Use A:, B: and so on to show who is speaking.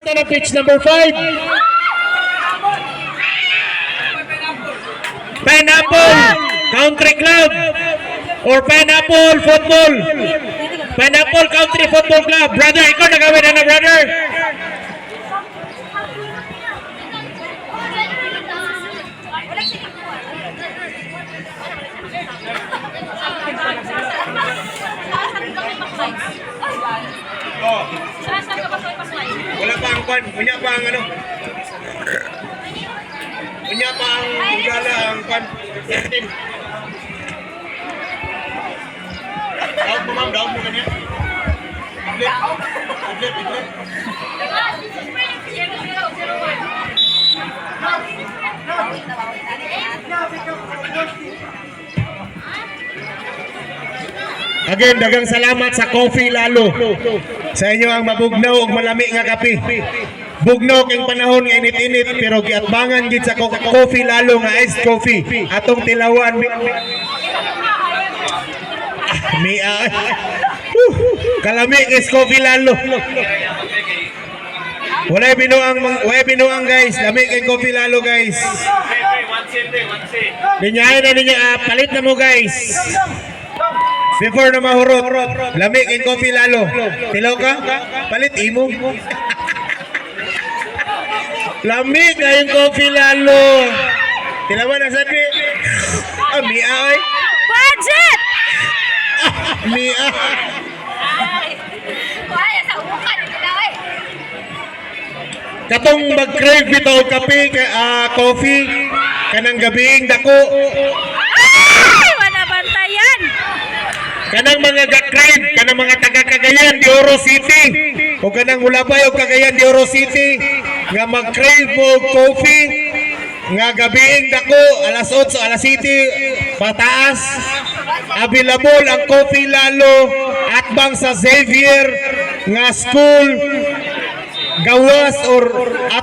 A: Na pitch number 5. Pineapple Country Club or Pineapple Football. Pineapple Country Football Club. Brother, ikaw nagawin na brother.
B: Wala pa ang kwan, punya pa ang ano. Punya pa ang gala ang kwan. Daog mo ma'am, daog mo kanya. Iglit.
A: Again, dagang salamat sa coffee lalo. Sa inyo ang mabugnaw ug malami nga kape. Bugnaw kang panahon nga init-init pero giatbangan gid sa coffee lalo nga iced coffee. Atong tilawan kalami is coffee lalo. Walay binuang guys. Lami kay coffee lalo guys. Binyahin na ninyo palit na mo guys. Before na mahurot, lamig ang coffee lalo. Tilaw ka? Palit imo. Lamig ang coffee lalo. Tilawan na sabi. Mia ay.
C: Budget!
A: Mia. Katong mag-crave bitaw og kape, coffee, kanang gabing dako.
C: Ay! Wala bantayan!
A: Kanang mga ga-crave, kanang mga taga-Cagayan de Oro City o kanang Ulabay o Cagayan de Oro City nga mag-crave mo coffee nga gabiing dako alas 8 alas 7 pataas available ang coffee lalo atbang sa Xavier nga school gawas or